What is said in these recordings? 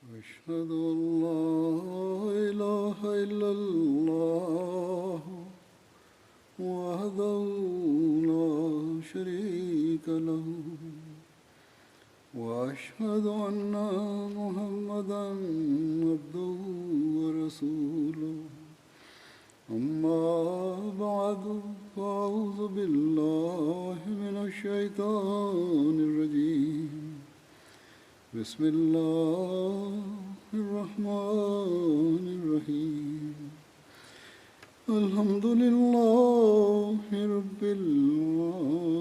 أشهد أن لا إله إلا الله وحده لا شريك له وأشهد أن محمدا عبده ورسوله أما بعد فأعوذ بالله من الشيطان الرجيم بسم الله الرحمن الرحيم الحمد لله رب العالمين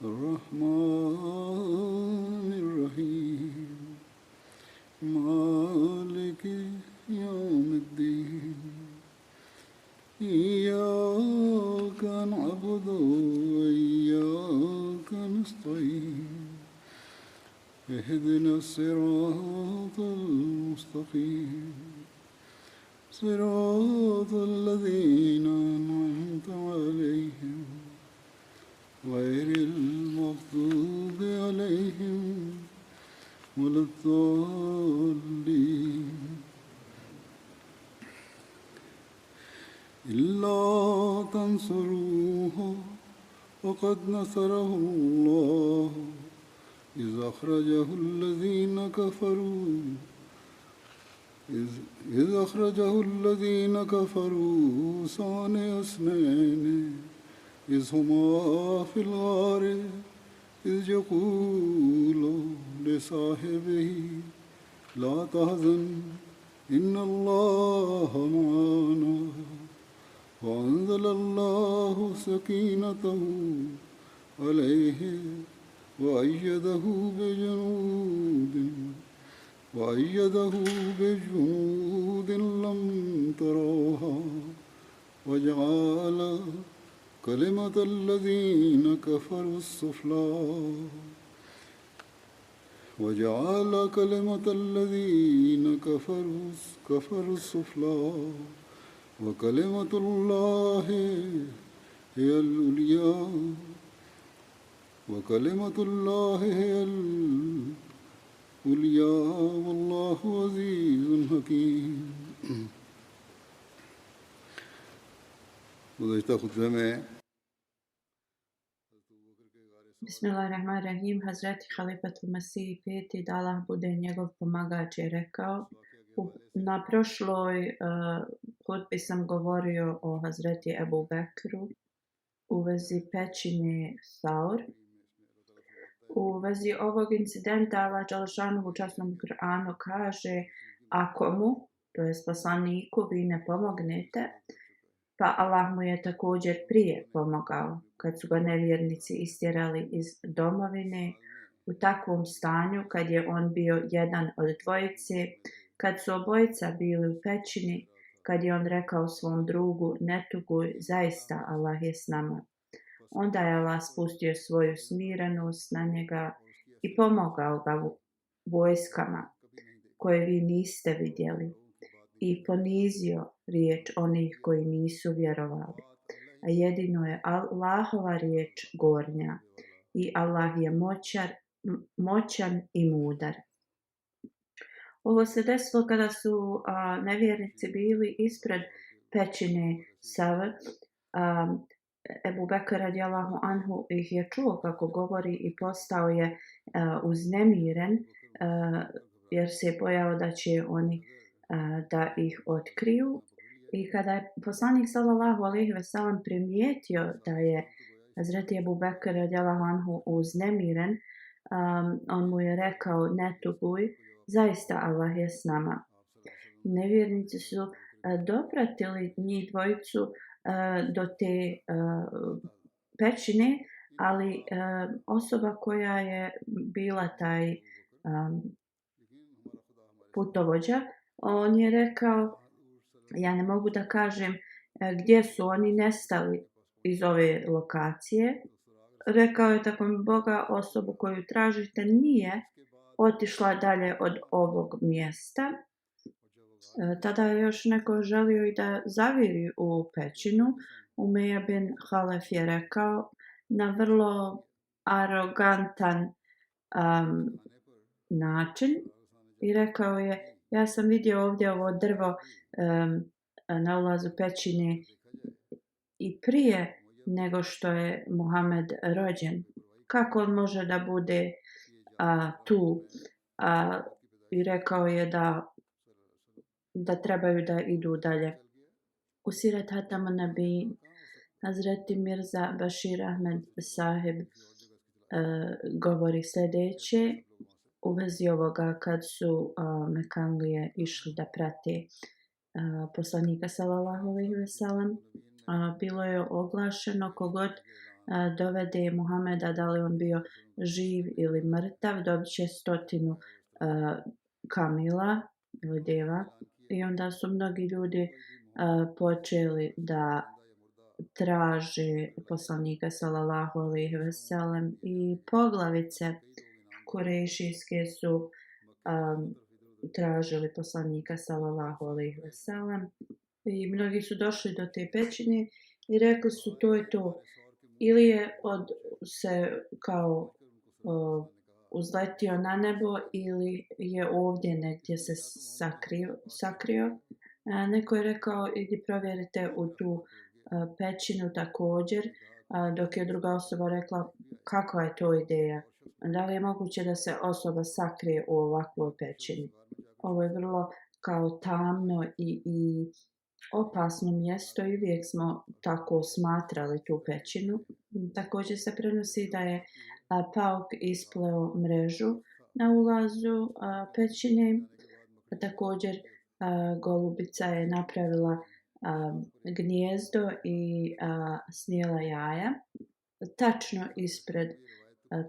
الرحمن الرحيم مالك يوم الدين إياك نعبد وإياك نستعين اهدنا الصراط المستقيم صراط الذين أنعمت عليهم غير المغضوب عليهم ولا الضالين إلا تنصروه وقد نصره الله إذ أخرجه الذين كفروا ثاني اثنين إذ هما في الغار إذ يقول لصاحبه لا تحزن إن الله معنا وأنزل الله سكينته عليه وأيده بجنود لم تروها وجعل كلمة الذين كفروا السفلى وجعل كلمة الذين كفروا السفلى وكلمة الله هي العليا وكلمة الله هي العليا والله عزيز حكيم. गुज़श्ता खुतबे में Bismillahirrahmanirrahim. Hazreti Halifatul Masih peti, da Allah bude njegov pomagač, je rekao. Na prošloj hutbi sam govorio o Hazreti Ebu Bekru u vezi pećine Saur. U vezi ovog incidenta Allah dželešanu u časnom Kur'anu kaže: ako mu, to je poslaniku, vi ne pomognete, pa Allah mu je također prije pomogao kad su ga nevjernici istjerali iz domovine u takvom stanju kad je on bio jedan od dvojice, kad su obojica bili u pećini, kad je on rekao svom drugu: ne tuguj, zaista Allah je s nama. Onda je Allah spustio svoju smirenost na njega i pomogao ga vojskama koje vi niste vidjeli i ponizio riječ onih koji nisu vjerovali. A jedino je Allahova riječ gornja i Allah je moćan i mudar. Ovo se desilo kada su nevjernici bili ispred pećine Savr. Ebu Bekr radijallahu anhu ih je čuo kako govori i postao je uznemiren jer se je bojao da će oni da ih otkriju. I kada je poslanik sallallahu alejhi ve sellem primijetio da je Hazreti Ebu Bekr radijallahu anhu uznemiren, on mu je rekao: ne tuguj, zaista Allah je s nama. Nevjernici su dopratili njih dvojicu do te pećine, ali osoba koja je bila taj putovođa, on je rekao: ja ne mogu da kažem gdje su oni nestali iz ove lokacije. Rekao je: tako mi Boga, osobu koju tražite nije otišla dalje od ovog mjesta. Tada je još neko želio i da zaviri u pećinu. Umeja bin Halef je rekao na vrlo arogantan način i rekao je, ja sam vidio ovdje ovo drvo na ulazu pećine i prije nego što je Muhammed rođen. Kako on može da bude tu? I rekao je da trebaju da idu dalje. U Sirat Hatama Nabi, Hazreti Mirza Bashir Ahmed Sahib govori sljedeće u vezi ovoga kad su Mekanlije išli da prate poslanika sallallahu alejhi ve sellem. Bilo je oglašeno kogod dovede Muhameda, da li on bio živ ili mrtav, dobit će 100 kamila ili deva. I onda su mnogi ljudi počeli da traže poslanika sallallahu alejhi ve sellem i poglavice kurejšijske su tražili poslanika sallallahu alejhi ve sellem i mnogi su došli do te pećine i rekli su to je to, ili je se kao uzletio na nebo ili je ovdje negdje se sakrio. Neko je rekao idi provjerite u tu pećinu također, dok je druga osoba rekla kakva je to ideja, da li je moguće da se osoba sakrije u ovakvoj pećini. Ovo je vrlo kao tamno i opasno mjesto i uvijek smo tako smatrali tu pećinu. Također se prenosi da je pauk ispleo mrežu na ulazu pećine. Također golubica je napravila gnijezdo i snijela jaja tačno ispred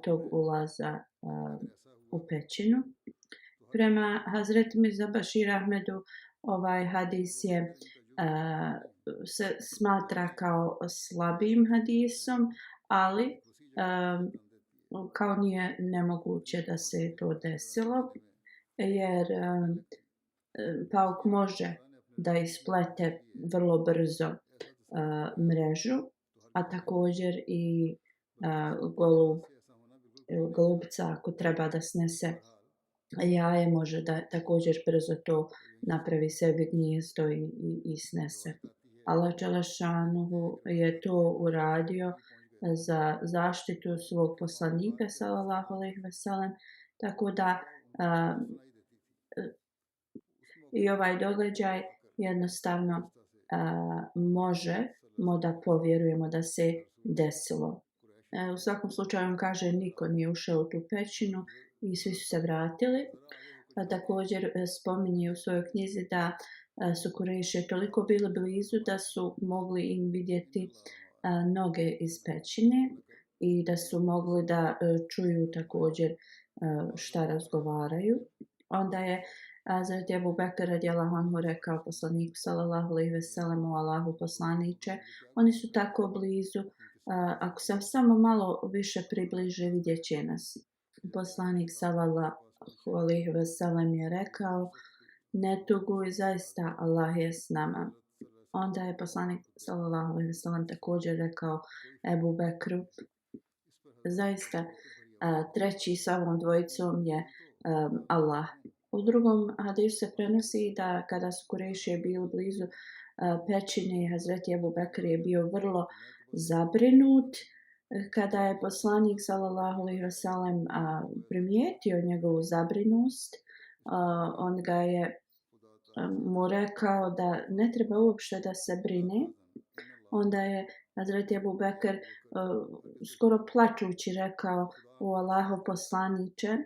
tog ulaza u pećinu. Prema Hazreti Mirza Bashir Ahmedu ovaj hadis se smatra kao slabim hadisom, ali kao nije nemoguće da se to desilo, jer pauk može da isplete vrlo brzo mrežu, a također i golubica ako treba da snese jaje može da također brzo to napravi sebi gnijezdo i snese. Allah dželešanuhu je to uradio za zaštitu svog poslanika sallallahu alejhi ve sellem, tako da i ovaj događaj jednostavno možemo da povjerujemo da se desilo. U svakom slučaju on kaže niko nije ušao u tu pećinu i svi su se vratili. Također spominje u svojoj knjizi da su Kurejše toliko bili blizu da su mogli im vidjeti noge iz pećine i da su mogli da čuju također šta razgovaraju. Onda je Hazreti Ebu Bekr radijallahu anhu rekao poslaniku sallallahu alejhi ve sellem, o Allahu poslaniče, oni su tako blizu, ako se samo malo više približe vidjet će nas. Poslanik sallallahu alejhi ve sellem je rekao, ne tuguj, zaista Allah je s nama. Onda je poslanik sallallahu alejhi ve sellem također rekao Ebu Bekru, zaista treći sa ovom dvojicom je Allah. U drugom hadisu se prenosi da kada su Kurejšije bili blizu pećine, Hazreti Ebu Bekr je bio vrlo zabrinut. Kada je poslanik sallallahu alejhi ve sellem primijetio njegovu zabrinutost, on ga je mu rekao da ne treba uopšte da se brine. Onda je Hazreti Ebu Bekr skoro plačući rekao, o Allahov poslaniče,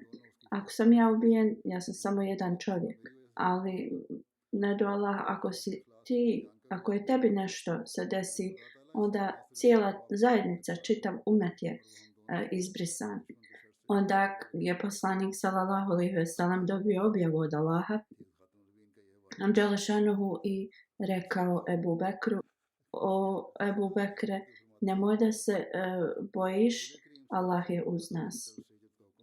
ako sam ja ubijen, ja sam samo jedan čovjek, ali ne do Allah, ako je tebi nešto se desi, onda cijela zajednica, čitav umet je izbrisan. Onda je poslanik sallallahu alejhi ve sellem dobio objavu od Allaha dželešanuhu i rekao Ebu Bekru, o Ebu Bekre, nemoj da se bojiš, Allah je uz nas.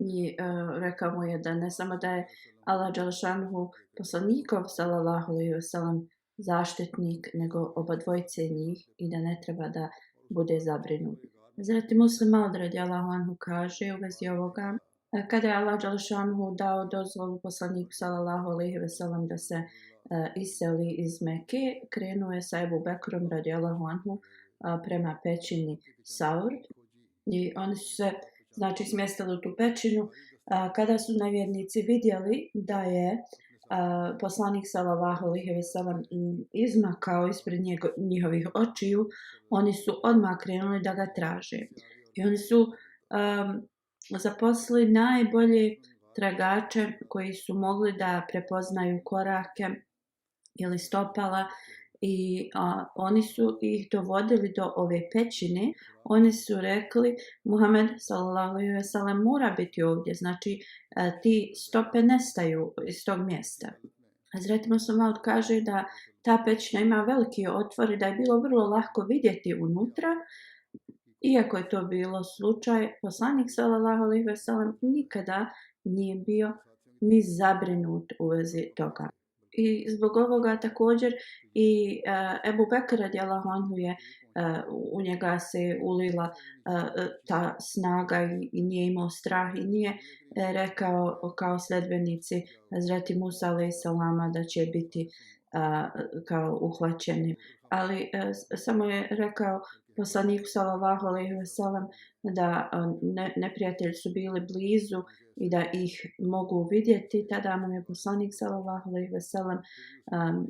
I rekao mu je da ne samo da je Allah dželešanuhu poslanikov sallallahu alejhi ve sellem zaštitnik, nego oba dvojice njih i da ne treba da bude zabrinut. Hazreti Muslim Maud radijallahu anhu kaže u vezi ovoga, Kada je Allah dželešanu dao dozvolu poslaniku sallallahu alejhi ve sellem da se iseli iz Mekke, krenuo je sa Ebu Bekrom radijallahu anhu prema pećini Saur i oni su se znači smjestili u tu pećinu. Kada su nevjernici vidjeli da je poslanik sallallahu alejhi ve sellem izmakao ispred njihovih očiju, oni su odmah krenuli da ga traže. I oni su zaposlili najbolje tragače koji su mogli da prepoznaju korake ili stopala i oni su ih dovodili do ove pećine. Oni su rekli Muhammed sallallahu alejhi ve sellem mora biti ovdje, znači ti stope nestaju iz tog mjesta. Hazreti Muslih Maud kaže da ta pećina ima veliki otvor i da je bilo vrlo lako vidjeti unutra. Iako je to bilo slučaj, poslanik sallallahu alejhi ve sellem nikada nije bio ni zabrinut u vezi toga. I zbog ovoga također i Ebu Bekr radijallahu anhu je u njega se ulila ta snaga i nije imao strah i nije rekao kao sledbenici Hazreti Musa alejhi selama da će biti kao uhvaćeni. Ali samo je rekao poslaniku sallallahu alejhi ve sellem da neprijatelji su bili blizu i da ih mogu vidjeti. Tada mu je poslanik sallallahu alejhi ve sellem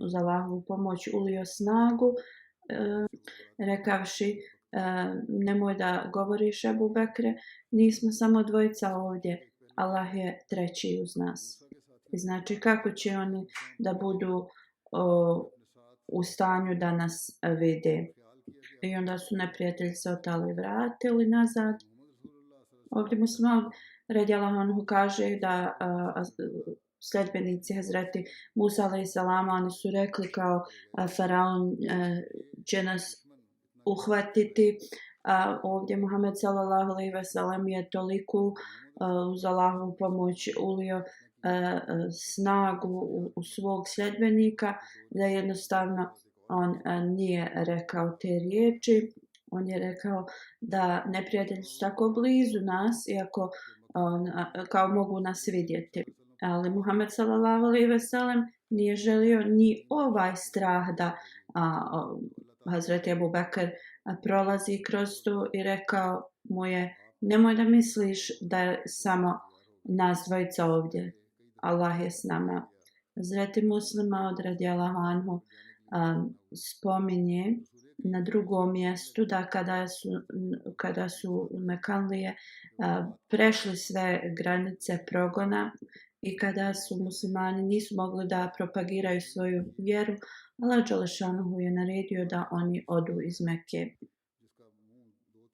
uz Allahovu pomoć ulio snagu rekavši nemoj da govoriš Ebu Bekre, nismo samo dvojica ovdje, Allah je treći uz nas. I znači kako će oni da budu u stanju da nas vide. I onda su neprijatelji se otali vratili nazad. Ovdje Muslih radijallahu anhu kaže da sledbenici Hazreti Musa alejhi selama oni su rekli kao faraon će nas uhvatiti. Ovdje Muhammed sallallahu alejhi ve sellem je toliko uz Allahovu pomoć ulio snagu u svog sljedbenika da jednostavno on nije rekao te riječi. On je rekao da neprijatelji su tako blizu nas, iako kao mogu nas vidjeti. Ali Muhammed sallallahu alejhi ve sellem nije želio ni ovaj strah da Hazreti Ebu Bekr prolazi kroz to i rekao mu je nemoj da misliš da je samo nas dvojica ovdje. Allah je s nama. Hazreti Muslih Maud radijallahu anhu spominje na drugom mjestu da kada su Mekanlije prešli sve granice progona i kada su muslimani nisu mogli da propagiraju svoju vjeru, Allah dželešanu je naredio da oni odu iz Mekke.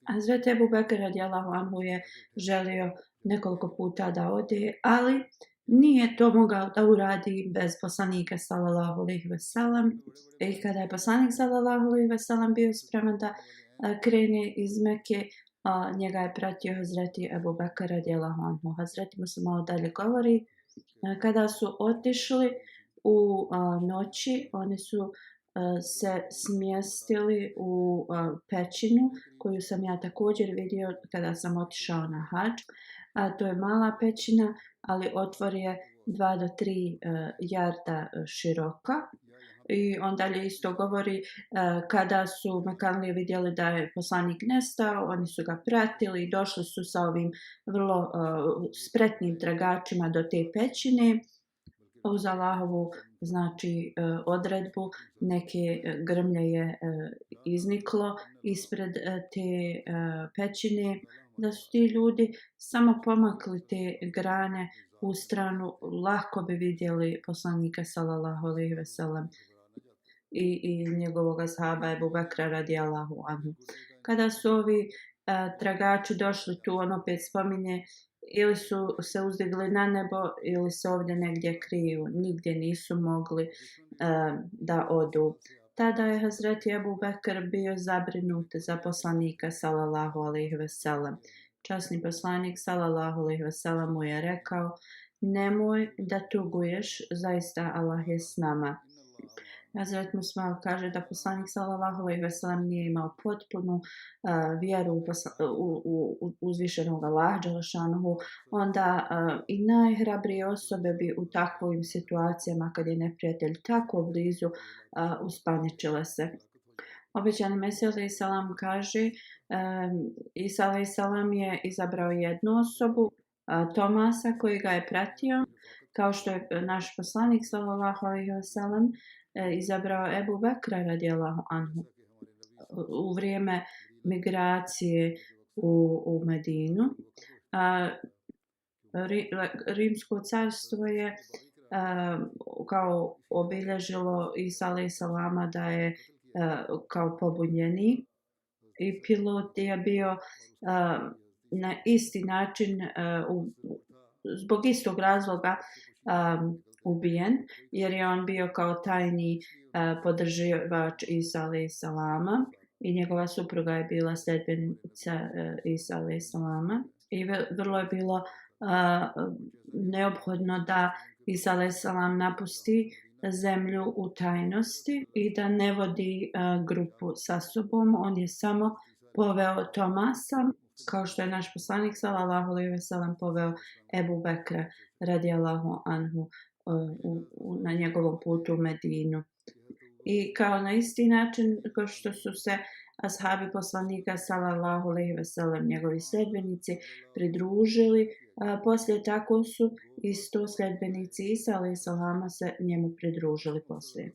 Hazreti Ebu Bekr radijallahu anhu je želio nekoliko puta da ode, ali nije to mogao da uradi bez poslanika sallallahu alejhi ve sellem. I kada je poslanik sallallahu alejhi ve sellem bio spreman da krene iz Mekke, njega je pratio Hazreti Ebu Bekr radijallahu anhu. Hazreti Muslih Maud dalje govori, kada su otišli u noći, oni su se smjestili u pećinu koju sam ja također vidio kada sam otišao na hadž. To je mala pećina, ali otvor je 2 do 3 jarda široka. I on dalje isto govori kada su Mekanlije vidjeli da je poslanik nestao, oni su ga pratili i došli su sa ovim vrlo spretnim tragačima do te pećine. Uz Allahovu znači odredbu neke grmlje je izniklo ispred te pećine, da su ti ljudi samo pomakli te grane u stranu, lako bi vidjeli poslanika sallallahu alejhi ve sellem i njegovog ashaba Ebu Bekra radijallahu anhu. Kada su ovi tragači došli tu, on opet spominje, ili su se uzdigli na nebo ili se ovdje negdje kriju, nigdje nisu mogli da odu. Tada je Hazreti Ebu Bekr bio zabrinut za poslanika sallallahu alejhi ve sellem. Časni poslanik sallallahu alejhi ve sellem mu je rekao nemoj da tuguješ, zaista Allah je s nama. Hazret Musmal kaže da poslanik sallallahu alejhi ve sellem nije imao potpunu vjeru u uzvišenog Allaha dželešanuhu, onda i najhrabrije osobe bi u takvim situacijama kad je neprijatelj tako blizu uspaničile se. Obećani Mesija alejhi selam kaže Isa alejhi selam je izabrao jednu osobu, Tomasa koji ga je pratio, kao što je naš poslanik sallallahu alejhi ve sellem izabrao Ebu Bekra radijallahu anhu u vrijeme migracije u Medinu. Rimsko carstvo je kao obilježilo Isa alejhi selama da je kao pobunjeni i pilot je bio na isti način zbog istog razloga ubijen, jer je on bio kao tajni podržavač Isa alejhi selama i njegova supruga je bila sljedbenica Isa alejhi selama i vrlo je bilo neophodno da Isa alejhi selam napusti zemlju u tajnosti i da ne vodi grupu sa sobom. On je samo poveo Tomasa, kao što je naš poslanik sallallahu alejhi ve sellem poveo Ebu Bekra radijallahu anhu na njegovom putu u Medinu. I kao na isti način kao što su se ashabi poslanika sallallahu alejhi ve sellem, njegovi sljedbenici, pridružili, poslije tako su isto sljedbenici Isa alejhi selama se njemu pridružili poslije.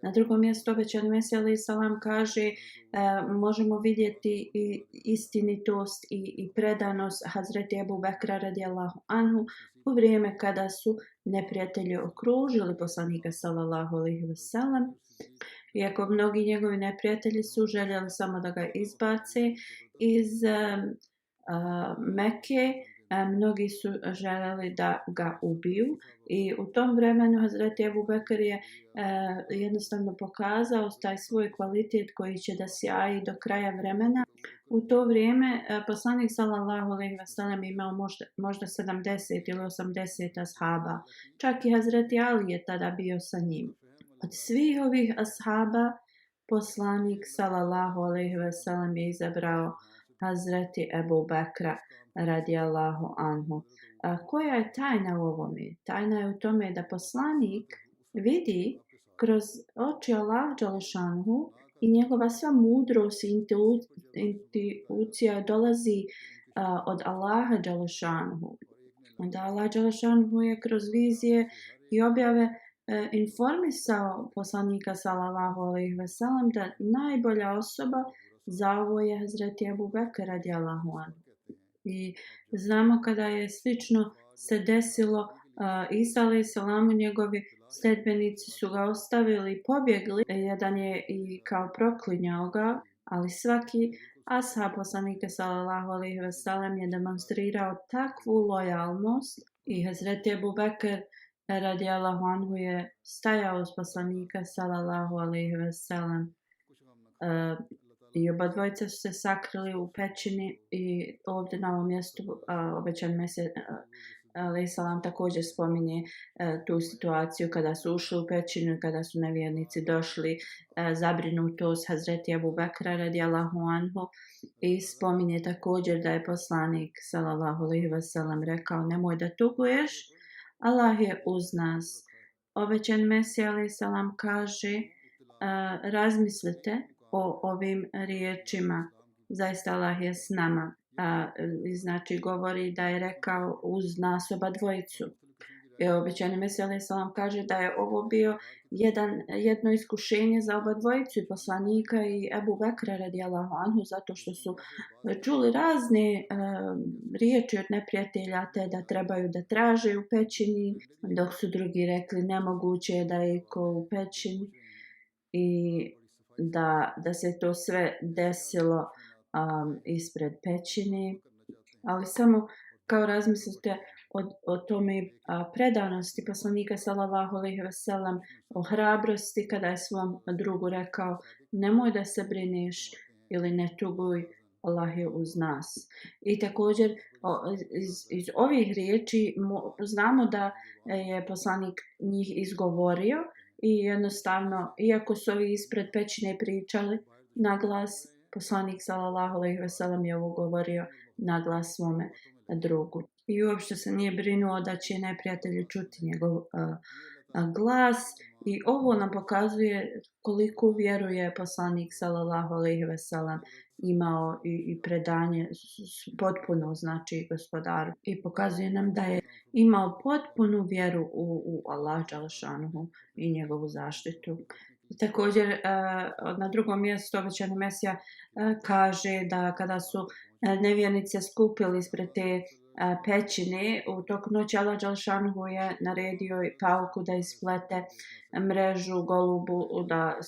Na drugom mjestu obećani Mesija alejhi selam kaže možemo vidjeti i istinitost i predanost Hazreti Ebu Bekra radijallahu anhu u vrijeme kada su neprijatelji okružili poslanika sallallahu alejhi ve sellem. Iako mnogi njegovi neprijatelji su željeli samo da ga izbace iz Mekke, mnogi su željeli da ga ubiju i u tom vremenu Hazreti Ebu Bekr je jednostavno pokazao taj svoj kvalitet koji će da sjaji do kraja vremena. U to vrijeme poslanik sallallahu alejhi ve sellem imao možda 70 ili 80 ashaba. Čak i Hazreti Ali je tada bio sa njim. Od svih ovih ashaba poslanik sallallahu alejhi ve sellem je izabrao Hazreti Ebu Bekra radijallahu anhu. Koja je tajna u ovome? Tajna je u tome da poslanik vidi kroz oči Allaha dželešanuhu i njegova sva mudrost i intuicija dolazi od Allaha dželešanuhu. Onda Allah dželešanuhu je kroz vizije i objave informisao poslanika sallallahu alejhi ve sellem da najbolja osoba za ovo je Hazreti Ebu Bekr radijallahu anhu. I znamo kada je slično se desilo Isa alejhi selam, njegovi sljedbenici su ga ostavili i pobjegli. Jedan je i kao proklinjao ga, ali svaki ashab poslanika sallallahu alejhi ve sellem je demonstrirao takvu lojalnost i Hazreti Ebu Bekr radijallahu anhu je stajao uz poslanika sallallahu alejhi ve sellem. I oba dvojica su se sakrili u pećini i ovdje na ovom mjestu obećan Mesija alejhi selam također spominje tu situaciju kada su ušli u pećinu, kada su nevjernici došli, zabrinutost Hazreti Ebu Bekra radijallahu anhu i spominje također da je poslanik sallallahu alejhi ve sellem rekao nemoj da tuguješ, Allah je uz nas. Obećan Mesija alejhi selam kaže razmislite o ovim riječima, zaista Allah je s nama. Znači govori da je rekao uz nas oba dvojicu. I obećani Mesija alejhi selam kaže da je ovo bio jedno iskušenje za oba dvojicu, i poslanika i Ebu Bekra radijallahu anhu, zato što su čuli razne riječi od neprijatelja, te da trebaju da traže u pećini, dok su drugi rekli nemoguće je da je iko u pećini, i da se to sve desilo ispred pećine. Ali samo kao razmislite o tome predanosti poslanika sallallahu alejhi ve sellem, o hrabrosti kada je svom drugu rekao nemoj da se brineš ili ne tuguj, Allah je uz nas. I također iz ovih riječi znamo da je poslanik njih izgovorio I jednostavno, iako su ovi ispred pećine pričali na glas, poslanik sallallahu alejhi ve sellem je ovo govorio na glas svome drugu. I uopšte se nije brinuo da će neprijatelji čuti njegov glas. I ovo nam pokazuje koliko vjeruje poslanik sallallahu alejhi ve sellem imao i predanje potpuno, znači, gospodaru. I pokazuje nam da je imao potpunu vjeru u Allah dželešanuhu i njegovu zaštitu. Također, na drugom mjestu obećani Mesija kaže da kada su nevjernice skupili ispred te pećine, u toku noći Allah dželešanuhu je naredio pauku da isplete mrežu, golubu da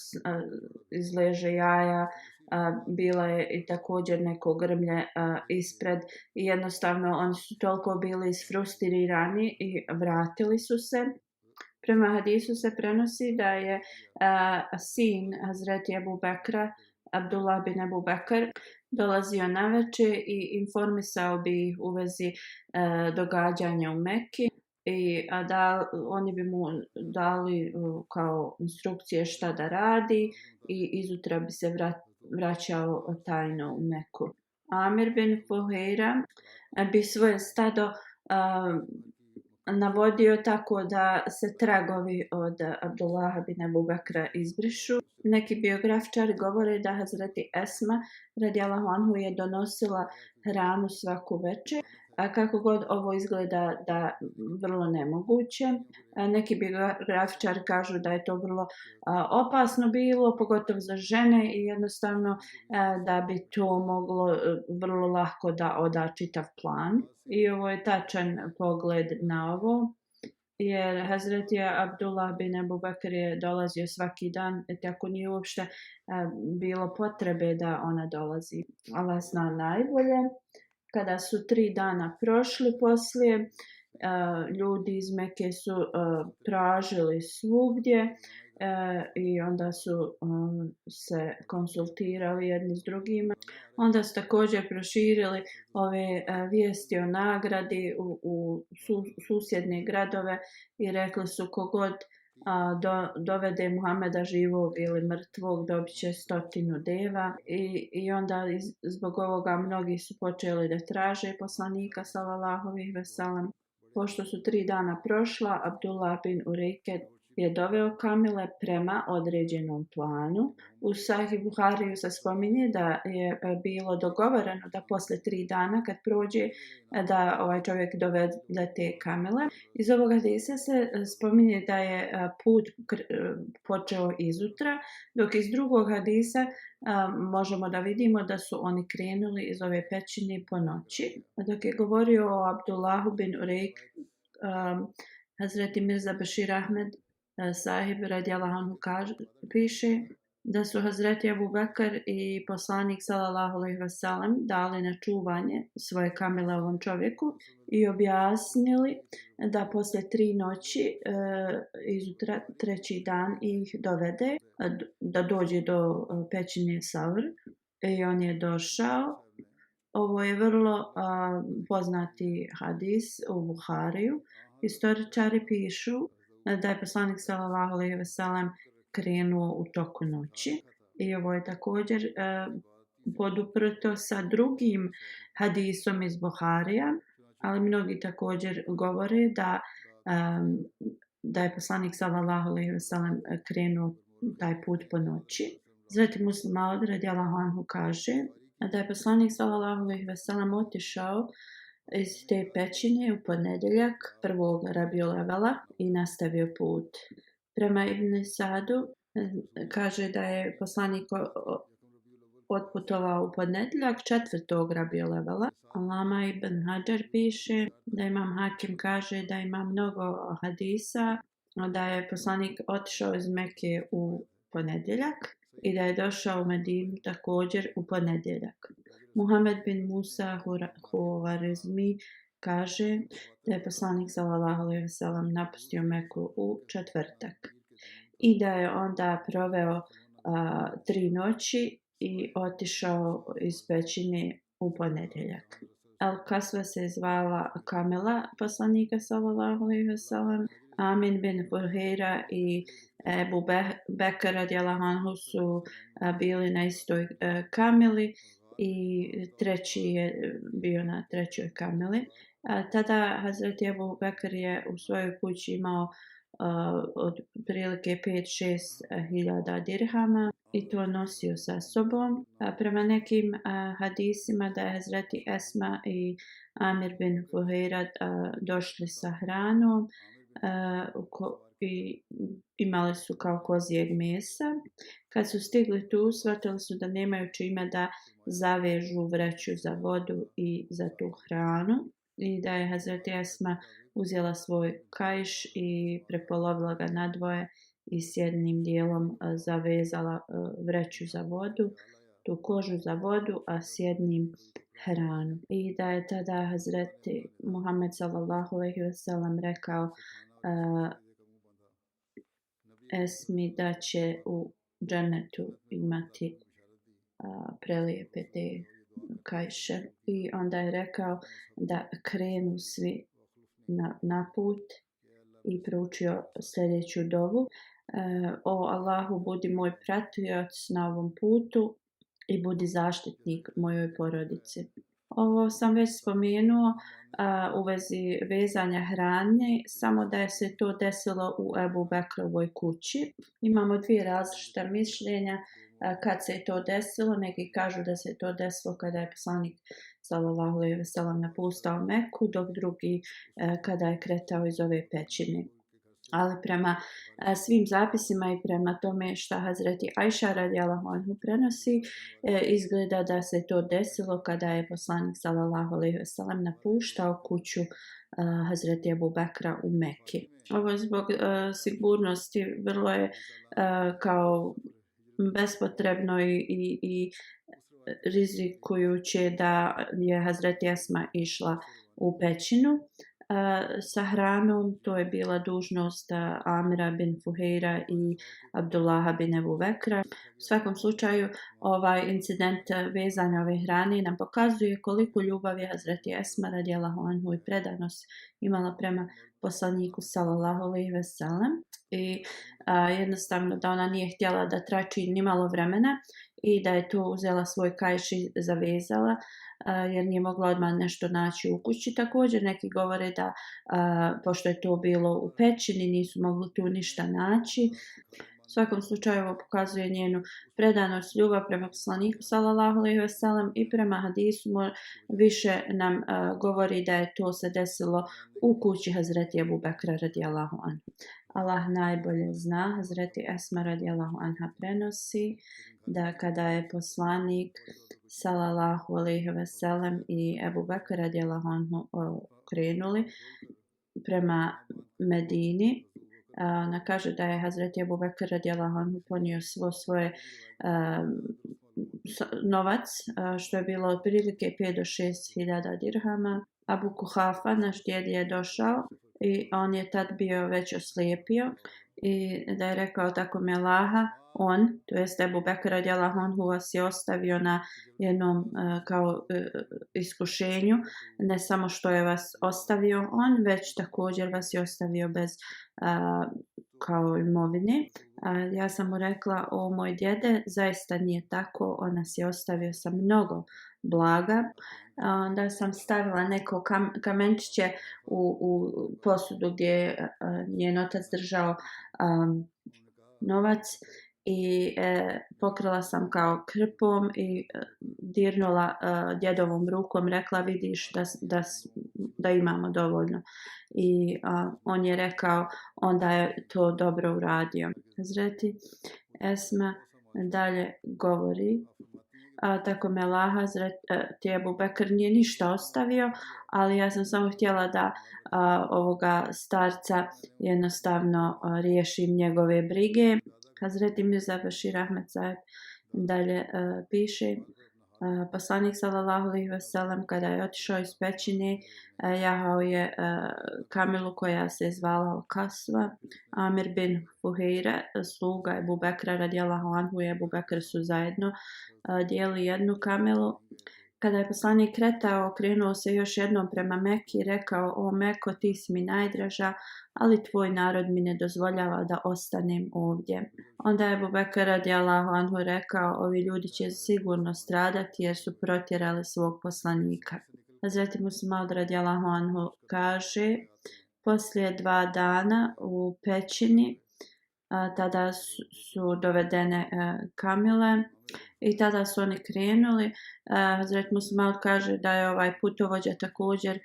izleže jaja, bila je i također neko grmlje ispred i jednostavno oni su toliko bili isfrustrirani i vratili su se. Prema hadisu se prenosi da je sin Hazreti Ebu Bekra, Abdullah bin Ebu Bekr, dolazio naveče i informisao bi ih u vezi događanja u Mekki. I oni bi mu dali kao instrukcije šta da radi i izutra bi se vraćao tajno u Meku. Amir bin Fuheira bi svoje stado navodio tako da se tragovi od Abdullaha bin Ebu Bekra izbrišu. Neki biografičari govore da Hazreti Esma radijallahu anhu je donosila hranu svaku večer. A kako god ovo izgleda da vrlo nemoguće. Neki biografičari kažu da je to vrlo opasno bilo, pogotovo za žene i jednostavno da bi to moglo vrlo lako da oda čitav plan. I ovo je tačan pogled na ovo. Jer Hazreti Abdullah bin Ebu Bekr je dolazio svaki dan, tako nije uopšte bilo potrebe da ona dolazi. Allah zna najbolje. Kada su 3 dana prošli poslije, ljudi iz Mekke su tražili svugdje i onda su se konsultirali jedni s drugima. Onda su također proširili ove vijesti o nagradi u susjedne gradove i rekli su kogod dovede Muhameda živog ili mrtvog dobit će 100 deva i onda zbog ovoga mnogi su počeli da traže poslanika sallallahu alejhi ve sellem. Pošto su 3 dana prošla, Abdullah bin Urejke je doveo kamile prema određenom planu. U Sahih Buhariju se spominje da je bilo dogovoreno da posle 3 dana kad prođe da ovaj čovjek dovede te kamile. Iz ovog hadisa se spominje da je put počeo izutra, dok iz drugog hadisa možemo da vidimo da su oni krenuli iz ove pećine po noći. Dok je govorio o Abdullahu bin Urejk, Hazreti Mirza Bashir Ahmed sahib radijallahu anhu piše da su Hazreti Abu Bekr i poslanik sallallahu alejhi ve sellem dali na čuvanje svoje kamile ovom čovjeku i objasnili da posle 3 noći izutra 3. dan ih dovede da dođe do pećine Savr i on je došao. Ovo je vrlo poznati hadis u Buhariju. Historičari pišu da je poslanik sallallahu alejhi ve sellem krenuo u toku noći i ovo je također poduprto sa drugim hadisom iz Buharija, ali mnogi također govore da je poslanik sallallahu alejhi ve sellem krenuo taj put po noći. Zatim Muslim Maud radijallahu anhu kaže da je poslanik sallallahu alejhi ve sellem otišao iz te pećine u ponedjeljak 1. Rabiul Evela i nastavio put. Prema Ibn Sadu kaže da je poslanik otputovao u ponedjeljak 4. Rabiul Evela. Alama Ibn Hajar piše da Imam Hakim kaže da ima mnogo hadisa, da je poslanik otišao iz Mekke u ponedjeljak i da je došao u Medinu također u ponedjeljak. Muhammed bin Musa Huwarizmi kaže da je poslanik sallallahu alejhi ve sellem napustio Meku u četvrtak i da je onda proveo 3 noći i otišao iz pećine u ponedjeljak. El Kasva se zvala Kamila poslanika sallallahu alejhi ve sellem. Amin bin Fuheira i Ebu Bekr radijallahu anhu su bili na istoj kamili i treći je bio na trećoj kamili. Tada Hazreti Ebu Bekr je u svojoj kući imao od prilike 5-6 hiljada dirhama i to nosio sa sobom. Prema nekim hadisima da je Hazreti Esma i Amir bin Fuheira došli sa hranom i imali su kao kozijeg mesa. Kad su stigli tu, shvatili su da nemaju čime da zavežu vreću za vodu i za tu hranu i da je Hazreti Esma uzela svoj kaiš i prepolovila ga na dvoje i s jednim dijelom zavezala vreću za vodu, tu kožu za vodu, a s jednim hranu. I da je tada Hazreti Muhammed sallallahu alejhi ve sellem rekao Esmi da će u džennetu imati prelijepe te kajše. I onda je rekao da krenu svi na put i proučio sljedeću dovu. O Allahu, budi moj pratioc na ovom putu i budi zaštitnik mojoj porodici. Ovo sam već spomenuo u vezi vezanja hrane, samo da je se to desilo u Ebu Bekrovoj kući. Imamo dvije različita mišljenja kad se je to desilo. Neki kažu da se to desilo kada je poslanik sallallahu alejhi ve sellem napustao Meku, dok drugi kada je kretao iz ove pećine. Ali prema svim zapisima i prema tome što Hazreti Ajša radijallahu anhu prenosi, izgleda da se to desilo kada je poslanik sallallahu alejhi ve sellem napuštao kuću Hazreti Ebu Bekra u Meki. Ovo zbog sigurnosti vrlo je kao bespotrebno i rizikujuće da je Hazreti Esma išla u pećinu sa hranom. To je bila dužnost Amira bin Fuheira i Abdullaha bin Ebu Bekra. U svakom slučaju, ovaj incident vezanja ove hrane nam pokazuje koliko ljubav je Hazreti Esma radijallahu anhu i predanost imala prema poslaniku sallallahu alejhi ve sellem. I jednostavno da ona nije htjela da trači ni malo vremena i da je to uzela svoj kaiš i zavezala, jer nije mogla odmah nešto naći u kući. Također neki govore da pošto je to bilo u pećini nisu mogli tu ništa naći. U svakom slučaju ovo pokazuje njenu predanost, ljubav prema poslaniku sallallahu alejhi ve sellem i prema hadisu više nam govori da je to se desilo u kući Hazreti Ebu Bekra radijallahu anhu. Allah najbolje zna. Hazreti Esma radijallahu anha prenosi da kada je poslanik sallallahu alejhi ve sellem i Ebu Bekr radijallahu anhu krenuli prema Medini, ona kaže da je Hazreti Ebu Bekr radijallahu anhu ponio svoje novac, što je bilo otprilike 5 do 6 hiljada dirhama. Abu Kuhafa, naš djed, je došao i on je tad bio već oslijepio i da je rekao tako mi Allaha, on, to jest Ebu Bekr radijallahu anhu, vas je ostavio na jednom kao iskušenju, ne samo što je vas ostavio on, već također vas je ostavio bez kao imovine. Ja sam mu rekla, o moj djede, zaista nije tako, on nas je ostavio sa mnogo blaga. Onda sam stavila neko kamenčiće u posudu gdje je njen otac držao novac i pokrila sam kao krpom i dirnula djedovom rukom, rekla vidiš da imamo dovoljno. I on je rekao onda je to dobro uradio. Hazreti Esma dalje govori, tako me Allaha, Hazreti Ebu Bekr nije ništa ostavio, ali ja sam samo htjela da ovoga starca jednostavno riješim njegove brige. Hazreti Mirza Bashir Ahmed Saheb dalje piše, poslanik sallallahu alejhi ve sellem kada je otišao iz pećine, jahao je kamilu koja se zvala Kasva. Amir bin Fuheira, sluga Ebu Bekra radijallahu anhu i Ebu Bekr su zajedno dijeli jednu kamilu Kada je poslanik kretao, okrenuo se još jednom prema Meki i rekao: O Meko, ti si mi najdraža, ali tvoj narod mi ne dozvoljava da ostanem ovdje. Onda je Ebu Bekr radijallahu anhu rekao: ovi ljudi će sigurno stradati jer su protjerali svog poslanika. Hazreti Muslih Maud radijallahu anhu kaže: poslije 2 dana u pećini, tada su dovedene kamile i tada su oni krenuli. Hazret Muslih Maud kaže da je ovaj putovođa također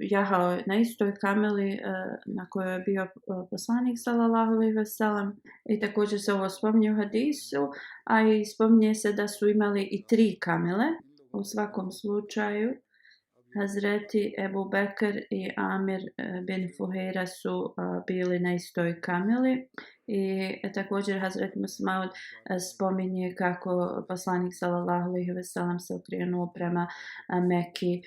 jahao na istoj kameli na kojoj je bio poslanik sallallahu alejhi ve sellem, i također se ovo spominje u hadisu, a i spominje se da su imali i 3 kamile. U svakom slučaju Hazreti Ebu Bekr i Amir bin Fuhejra su bili na istoj kamili, i također Hazret Muslih Maud spominje kako poslanik sallallahu alejhi ve sellem se okrenuo prema Meki,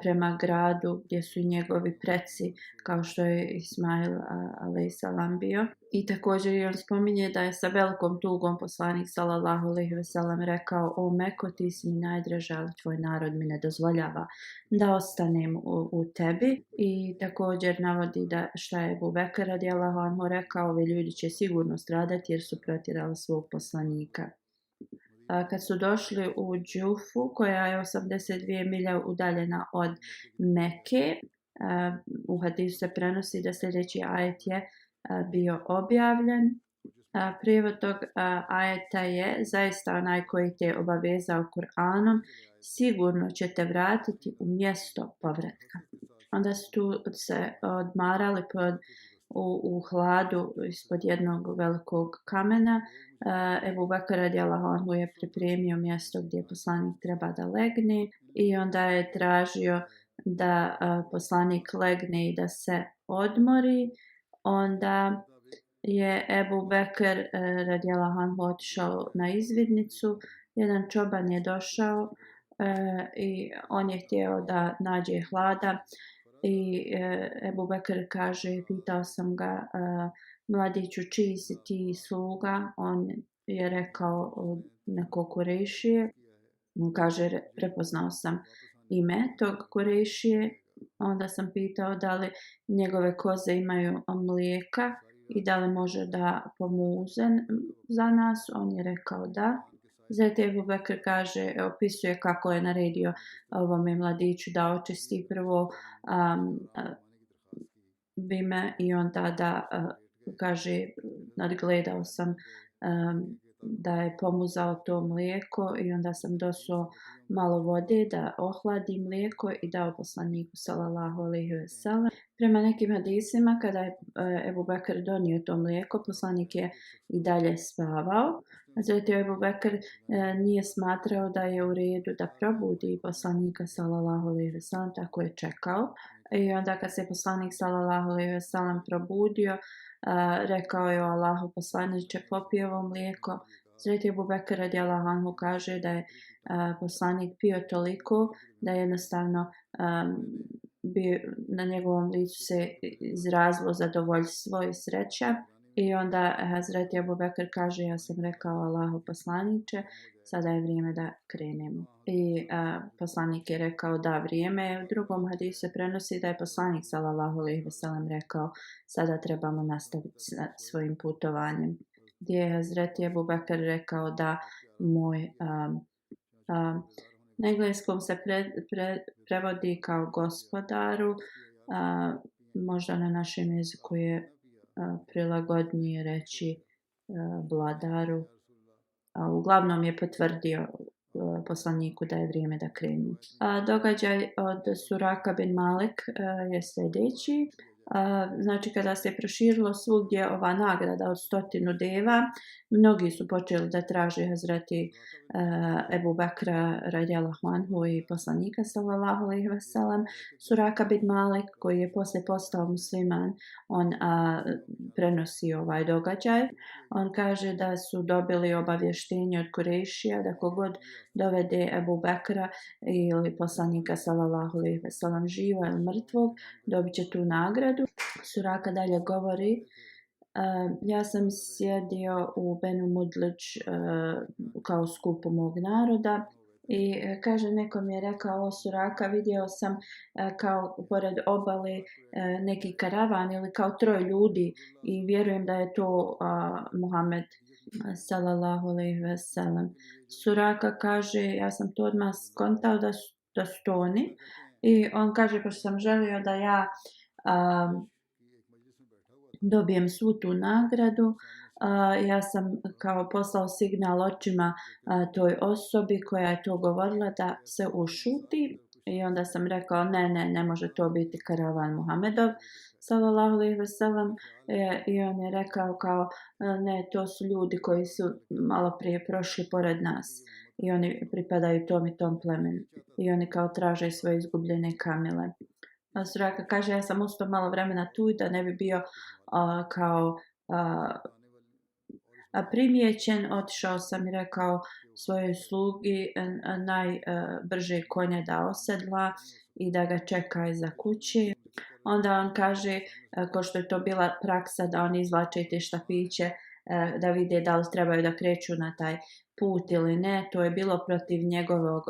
prema gradu gdje su i njegovi preci, kao što je Ismail alejhiselam bio. I također on spominje da je sa velikom tugom poslanik sallallahu alejhi ve sellem rekao: o Meko, ti si mi najdraža, ali tvoj narod mi ne dozvoljava da ostanem u tebi. I također navodi da šta je Ebu Bekr radijallahu anhu rekao: ovi ljudi će sigurno stradati jer su protjerali svog poslanika. Kad su došli u Džufu, koja je 82 milja udaljena od Meke, u hadisu se prenosi da sljedeći ajet je bio objavljen. Prijevod tog ajeta je: zaista onaj koji te obavezao Kur'anom sigurno će te vratiti u mjesto povratka. Onda su tu se odmarali u hladu ispod jednog velikog kamena. Ebu Bekr radijallahu anhu je pripremio mjesto gdje poslanik treba da legne, i onda je tražio da poslanik legne i da se odmori. Onda je Ebu Bekr radijallahu anhu otišao na izvidnicu. Jedan čoban je došao i on je htio da nađe hlada, i Ebu Bekr kaže: pitao sam ga: mladiću, čiji si ti sluga? On je rekao: neko Kurejšije. On kaže: prepoznao sam ime tog Kurejšije. Onda sam pitao da li njegove koze imaju mlijeka i da li može da pomuze za nas. On je rekao da. Zatim Ebu Bekr kaže, opisuje kako je naredio ovome mladiću da očisti prvo bime, i on tada kaže: nadgledao sam da je pomuzao to mlijeko, i onda sam dosao malo vode da ohladi mlijeko i dao poslaniku sallallahu alejhi ve sellem. Prema nekim hadisima, kada je Ebu Bekr donio to mlijeko, poslanik je i dalje spavao. Zatim Ebu Bekr nije smatrao da je u redu da probudi poslanika sallallahu alejhi ve sellem, tako je čekao. I onda kad se poslanik sallallahu alejhi ve sellem probudio, rekao je: o Allahu poslaniče, popij ovo mlijeko. Zatim Ebu Bekr radijallahu anhu kaže da je poslanik pio toliko da je jednostavno na njegovom licu se izrazilo zadovoljstvo i sreća. I onda Hazreti Ebu Bekr kaže: ja sam rekao Allahu poslaniče, sada je vrijeme da krenemo. I poslanik je rekao: da, vrijeme je. U drugom hadisu se prenosi da je poslanik sallallahu alejhi ve sellem rekao: sada trebamo nastaviti svojim putovanjem. Gdje je Hazreti Ebu Bekr rekao: da, moj na engleskom se prevodi kao gospodaru, možda na našem jeziku je prilagodnije reći vladaru. Uglavnom je potvrdio poslaniku da je vrijeme da krenu. Događaj od Suraka bin Malik je sljedeći. Znači, kada se proširilo svugdje ova nagrada od 100 deva, mnogi su počeli da traže Hazreti Ebu Bekra radijallahu anhu i poslanika sallallahu alejhi ve sellem. Suraka bin Malik, koji je poslije postao musliman, on prenosi ovaj događaj. On kaže da su dobili obavještenje od Kurejšija da kogod dovede Ebu Bekra ili poslanika sallallahu alejhi ve sellem živo ili mrtvog, dobit će tu nagradu. Suraka dalje govori: ja sam sjedio u Benu Mudlić kao skupu mog naroda, I kaže, neko mi je rekao, o Suraka, vidio sam kao pored obale neki karavan ili kao 3 ljudi i vjerujem da je to Muhammed sallallahu alejhi ve sellem. Suraka kaže, ja sam to odmah skontao da su to oni i on kaže, pošto sam želio da ja dobijem svu tu nagradu, ja sam kao poslao signal očima toj osobi koja je to govorila da se ušuti i onda sam rekao ne može to biti karavan Muhammedov sallallahu alejhi ve sellem i on je rekao kao ne, to su ljudi koji su malo prije prošli pored nas i oni pripadaju tom i tom plemenu i oni kao traže svoje izgubljene kamile. Suraka kaže, ja sam ostao malo vremena tu i da ne bi bio kao primijećen, otišao sam i rekao svojoj slugi najbrže konje da osedla i da ga čeka iza kući. Onda on kaže, ko što je to bila praksa, da oni izvlače te štapiće da vide da li trebaju da kreću na taj put ili ne. To je bilo protiv njegovog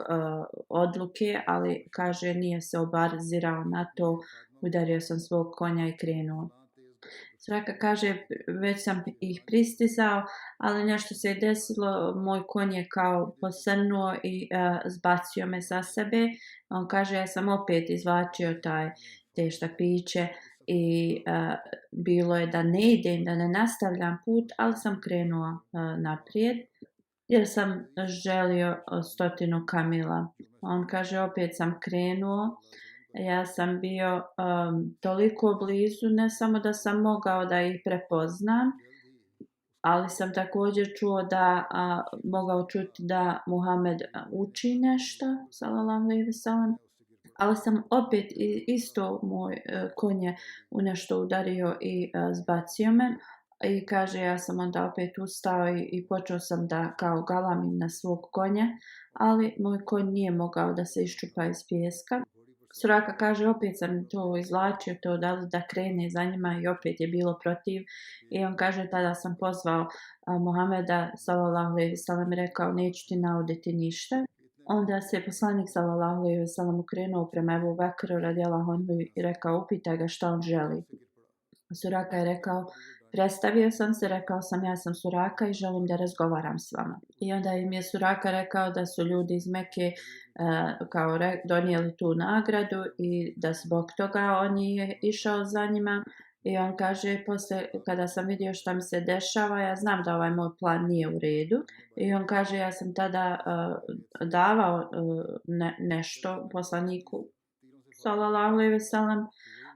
odluke, ali kaže nije se obazirao na to, udario sam svog konja i krenuo. Suraka kaže, već sam ih pristizao, ali nešto se je desilo, moj konj je kao posrnuo i zbacio me sa sebe. On kaže, ja sam opet izvlačio te štapiće i bilo je da ne idem, da ne nastavljam put, ali sam krenuo naprijed jer sam želio 100 kamila. On kaže, opet sam krenuo. Ja sam bio toliko blizu, ne samo da sam mogao da ih prepoznam, ali sam također čuo mogao čuti da Muhammed uči nešto, sallallahu alejhi ve sellem, ali sam opet isto moj konj je u nešto udario i zbacio me. I kaže, ja sam onda opet ustao i počeo sam da kao galamim na svog konja, ali moj konj nije mogao da se iščupa iz pijeska. Suraka kaže, opet sam to izvlačio, to da krene za njima i opet je bilo protiv. I on kaže, tada sam pozvao Muhameda sallallahu alejhi ve sellem, rekao, neću ti nauditi ništa. Onda se poslanik sallallahu alejhi ve sellem okrenuo prema Ebu Bekru radijallahu anhu i rekao, upitaj ga šta on želi. Suraka je rekao, predstavio sam se, rekao sam, ja sam Suraka i želim da razgovaram s vama. I onda im je Suraka rekao da su ljudi iz Mekke kao donijeli tu nagradu i da zbog toga on je išao za njima. I on kaže, posle kada sam vidio šta mi se dešava, ja znam da ovaj moj plan nije u redu. I on kaže, ja sam tada davao nešto poslaniku sallallahu alejhi ve sellem,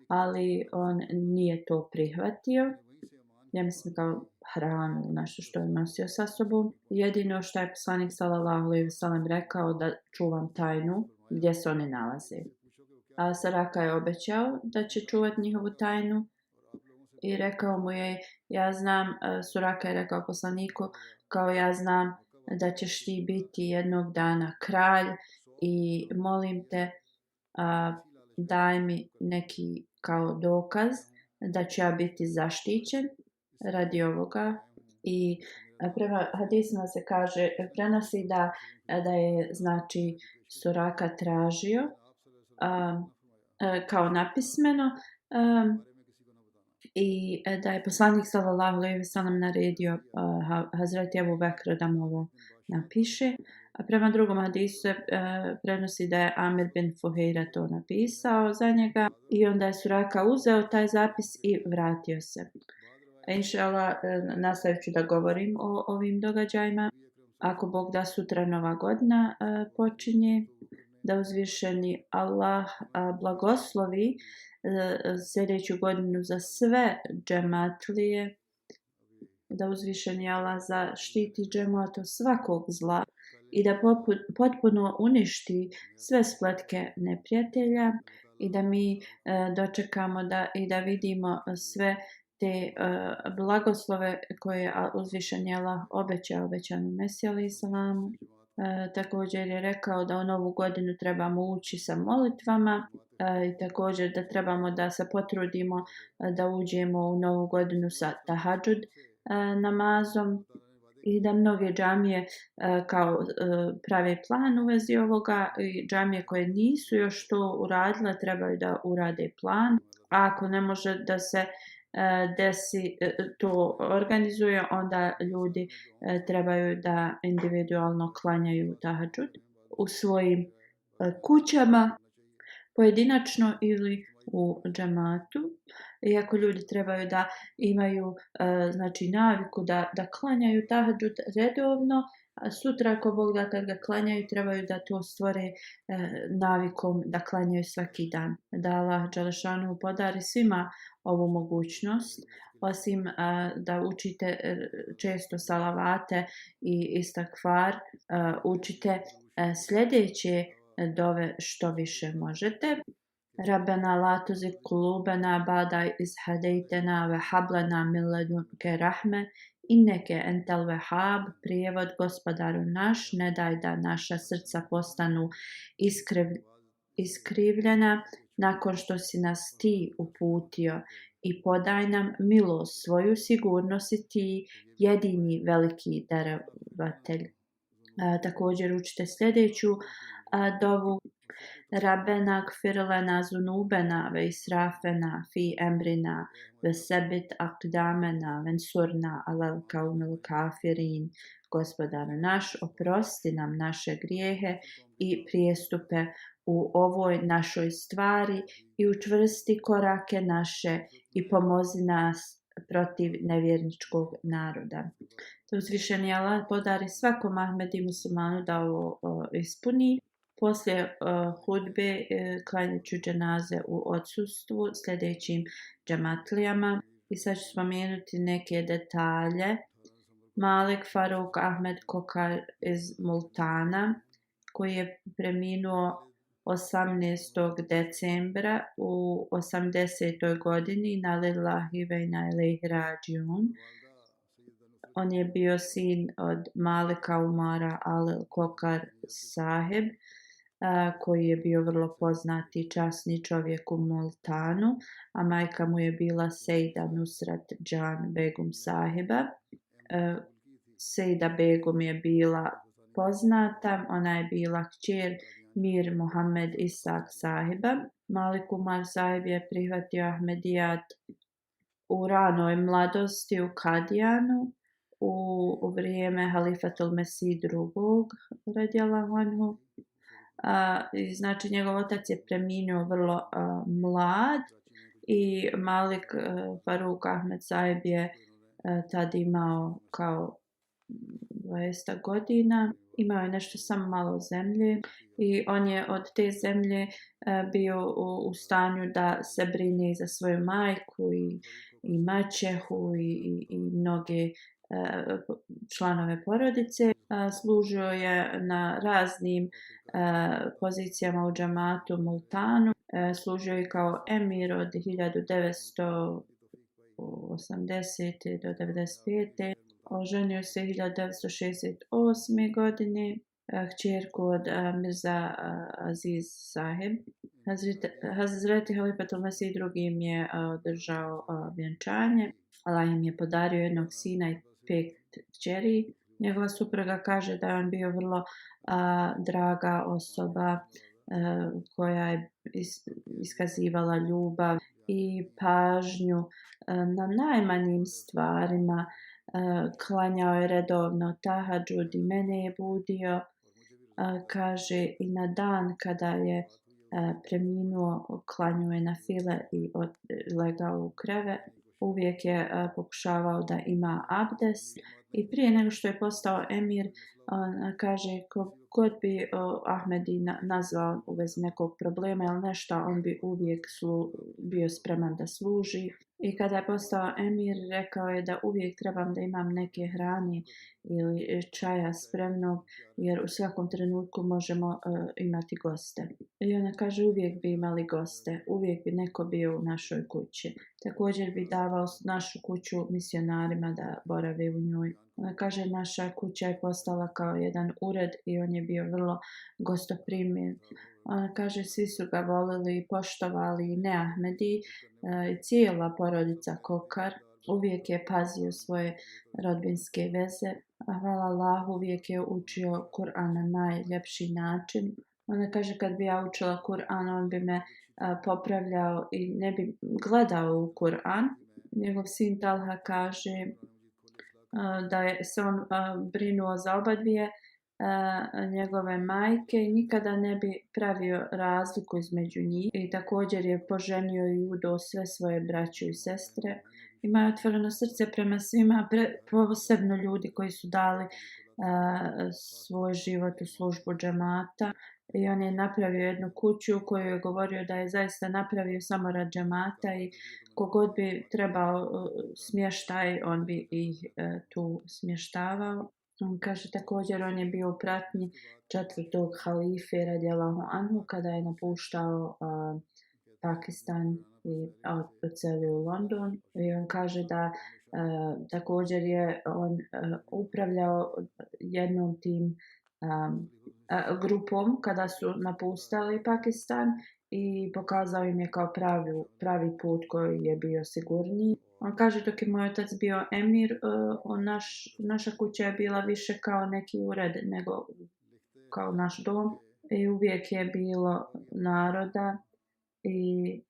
ali on nije to prihvatio. Ja mislim kao hranu, nešto što je nosio sa sobom. Jedino što je poslanik sallallahu alejhi ve sellem rekao da čuvam tajnu gdje se oni nalaze. A Suraka je obećao da će čuvati njihovu tajnu i rekao mu je, ja znam, Suraka je rekao poslaniku, kao ja znam da ćeš ti biti jednog dana kralj i molim te daj mi neki kao dokaz da ću ja biti zaštićen radi ovoga. I prema hadisima se kaže, prenosi da je znači Suraka tražio kao napismeno i da je poslanik sallallahu alejhi ve sellem naredio Hazreti Ebu Bekru da mu ovo napiše. A prema drugom hadisu se prenosi da je Amir bin Fuhejra to napisao za njega i onda je Suraka uzeo taj zapis i vratio se. Inšallah, nastavit ću da govorim o ovim događajima. Ako Bog da, sutra Nova godina počinje, da uzvišeni Allah blagoslovi sljedeću godinu za sve džematlije, da uzvišeni Allah zaštiti džemat od svakog zla i da potpuno uništi sve spletke neprijatelja i da mi dočekamo i da vidimo sve te blagoslove koje je uzvišeni Allah obećanu Mesiju alejhi salamu. Također je rekao da u novu godinu trebamo ući sa molitvama i također da trebamo da se potrudimo da uđemo u novu godinu sa tahadžud namazom i da mnoge džamije kao prave plan u vezi ovoga i džamije koje nisu još to uradile trebaju da urade plan. A ako ne može da se desi to organizuje, onda ljudi trebaju da individualno klanjaju tahadžud u svojim kućama, pojedinačno ili u džematu. Iako ljudi trebaju da imaju znači naviku da klanjaju tahadžud redovno, a sutra ako Bog da kad ga klanjaju trebaju da to stvore navikom da klanjaju svaki dan. Da Allah dželešanu podari svima ovu mogućnost, osim da učite često salavate i istakfar, učite sljedeće dove što više možete. Rabbena la tuzigh qulubana ba'da iz hadejtena ve hab lana min ladunke rahme inneke entel vehab. Prijevod: Gospodaru naš, ne daj da naša srca postanu iskrivljena nakon što si nas ti uputio, i podaj nam milost svoju, sigurno si ti jedini veliki darovatelj. Također učite sljedeću dovu: Rabbena gfir lana zunubena ve israfena fi emrina ve sebit aqdamena vensurna alal kaumil kafirin. Gospodaru naš, oprosti nam naše grijehe i prijestupe u ovoj našoj stvari i učvrsti korake naše i pomozi nas protiv nevjerničkog naroda. Da uzvišeni Allah podari svakom Ahmedi muslimanu da ovo ispuni. Poslije hudbe klanjat ću dženaze u odsustvu sljedećim džematlijama i sad ću spomenuti neke detalje. Malik Faruk Ahmed Kokar iz Multana, koji je preminuo 18. decembra u 80. godini, na lillahi ve inna ilaihi rađiun. On je bio sin od Malika Umara al Kokar sahib, koji je bio vrlo poznati i časni čovjek u Multanu, a majka mu je bila Sejda Nusrat Džan Begum sahiba. Sejda Begum je bila poznata, ona je bila kćer Mir Muhammed Isak sahiba. Malik Umar sahib je prihvatio Ahmedijat u ranoj mladosti u Kadijanu u vrijeme Halifatul Mesih II. Radijallahu anhu. Znači njegov otac je preminuo vrlo mlad i Malik Faruk Ahmed sahib je tad imao kao 20 godina. Imao je nešto samo malo zemlje i on je od te zemlje bio u stanju da se brine za svoju majku i maćehu i mnoge članove porodice. Služio je na raznim pozicijama u džamatu Multanu. Služio je kao emir od 1980. do 1995. Oženio se 1968. godine, kćerku od Mirza Aziz sahib. Hazreti Halifatul Mesih II. Je održao vjenčanje. Allah im je podario jednog sina i 5 kćeri. Njegova supruga kaže da je on bio vrlo draga osoba koja je iskazivala ljubav i pažnju na najmanjim stvarima. Klanjao je redovno tahadžud i mene je budio. Kaže i na dan kada je preminuo, klanjao je na file i legao u krevet. Uvijek je pokušavao da ima abdest i prije nego što je postao emir, on kaže god bi Ahmedi nazvao u vezi nekog problema ili nešto, on bi uvijek bio spreman da služi. I kada je postao emir, rekao je da uvijek trebam da imam neke hrane ili čaja spremnog, jer u svakom trenutku možemo imati goste. I ona kaže uvijek bi imali goste, uvijek bi neko bio u našoj kući. Također bi davao našu kuću misionarima da borave u njoj. Ona kaže naša kuća je postala kao jedan ured i on je bio vrlo gostoprimljiv. Ona kaže svi su ga volili i poštovali, ne Ahmedi, i cijela porodica Kokar. uvijek je pazio svoje rodbinske veze. A hvala Allahu, uvijek je učio Kur'an na najljepši način. Ona kaže kad bi ja učila Kur'an, on bi me popravljao i ne bi gledao u Kur'an. Njegov sin Talha kaže da je se on brinuo za obadvije njegove majke i nikada ne bi pravio razliku između njih. I također je poženio i udao sve svoje braće i sestre. Ima je otvoreno srce prema svima, posebno ljudi koji su dali svoj život u službu džemata. I on je napravio jednu kuću u kojoj je govorio da je zaista napravio samo rad džemata i kogod bi trebao smještaj, on bi ih tu smještavao. On kaže također on je bio u pratnji četvrtog halife radijallahu anhu kada je napuštao Pakistan i odselio u London. I on kaže da također je on upravljao jednom tim grupom kada su napustali Pakistan i pokazao im je kao pravi put koji je bio sigurniji. On kaže dok je moj otac bio emir, naša kuća je bila više kao neki ured nego kao naš dom i uvijek je bilo naroda i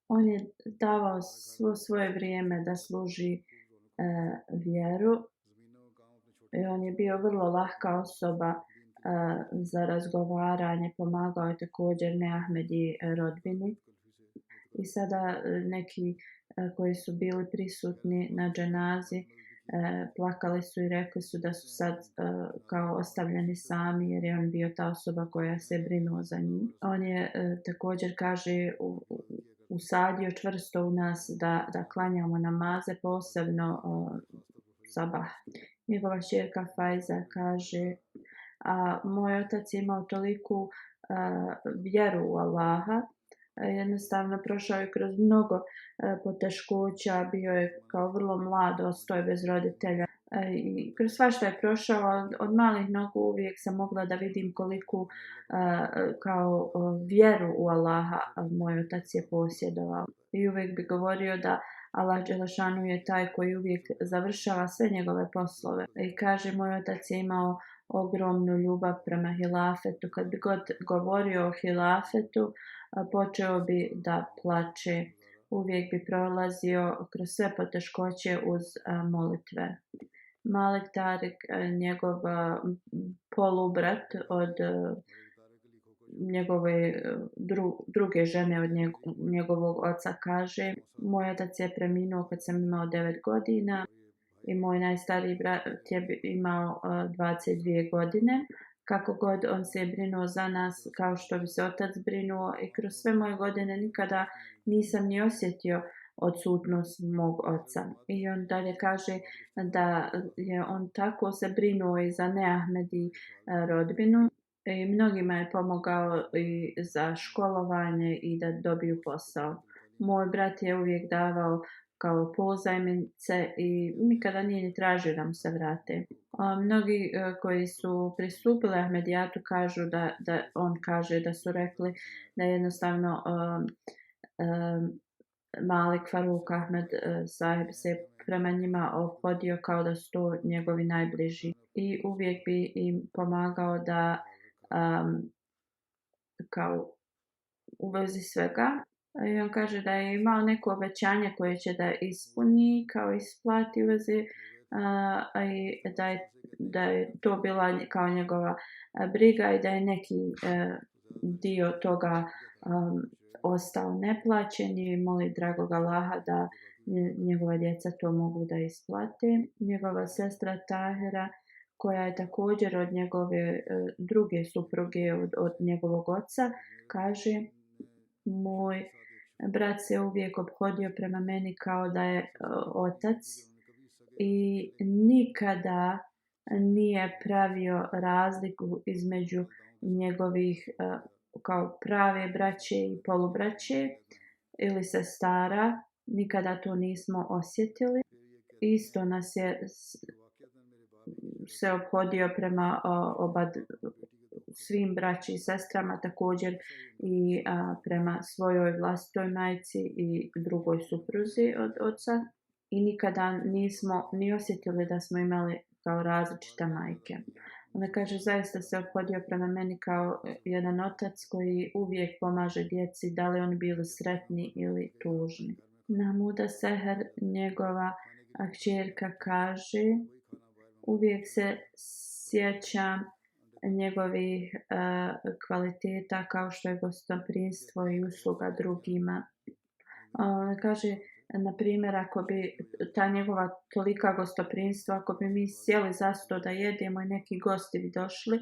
on je davao svo svoje vrijeme da služi vjeru i on je bio vrlo lahka osoba za razgovaranje, pomagao je također Neahmedi rodbini. I sada neki koji su bili prisutni na dženazi plakali su i rekli su da su sad kao ostavljeni sami jer je on bio ta osoba koja se brinuo za njih. On je također kaže usadio čvrsto u nas da klanjamo namaze, posebno sabah. Njegova ćerka Fajza kaže moj otac je imao toliku vjeru u Allaha, jednostavno prošao je kroz mnogo poteškoća, bio je kao vrlo mlad, ostao je bez roditelja i kroz svašta je prošao, od malih nogu uvijek sam mogla da vidim koliku kao vjeru u Allaha moj otac je posjedovao. I uvijek bi govorio da Allah dželešanu je taj koji uvijek završava sve njegove poslove. I kaže moj otac je imao ogromnu ljubav prema hilafetu. Kad bi god govorio o hilafetu, počeo bi da plače. Uvijek bi prolazio kroz sve poteškoće uz molitve. Malik Tarik, njegov polubrat od njegove druge žene od njegovog oca kaže moj otac je preminuo kad sam imao 9 godina i moj najstariji brat je imao 22 godine. Kako god on se je brinuo za nas kao što bi se otac brinuo i kroz sve moje godine nikada nisam ni osjetio odsutnost mog oca. I on dalje kaže da je on tako se brinuo i za Neahmedi rodbinu i mnogima je pomogao i za školovanje i da dobiju posao. Moj brat je uvijek davao kao pozajmice i nikada nije ni tražio da mu se vrate. Mnogi koji su pristupili Ahmedijatu kažu da on kaže da su rekli da jednostavno Malik Faruk Ahmed sahib se prema njima ophodio kao da su to njegovi najbliži i uvijek bi im pomagao da kao u vezi svega. I on kaže da je imao neko obećanje koje će da ispuni kao isplati u vezi i da je to bila kao njegova briga i da je neki dio toga ostao neplaćen i moli dragog Allaha da njegova djeca to mogu da isplate. Njegova sestra Tahira koja je također od njegove druge supruge od njegovog oca kaže moj brat se uvijek ophodio prema meni kao da je otac i nikada nije pravio razliku između njegovih kao prave braće i polubraće ili sestara. Nikada to nismo osjetili. Isto nas je se ophodio prema svim braći i sestrama, također i prema svojoj vlastitoj majci i drugoj supruzi od oca. i nikada nismo ni osjetili da smo imali kao različite majke. Ona kaže, zaista se ophodio prema meni kao jedan otac koji uvijek pomaže djeci, da li oni bili sretni ili tužni. Namuda Seher, njegova kćerka, kaže, uvijek se sjećam njegovih kvaliteta kao što je gostoprimstvo i usluga drugima. Kaže, na primjer, ako bi ta njegova tolika gostoprimstva, ako bi mi sjeli za sto da jedemo i neki gosti bi došli,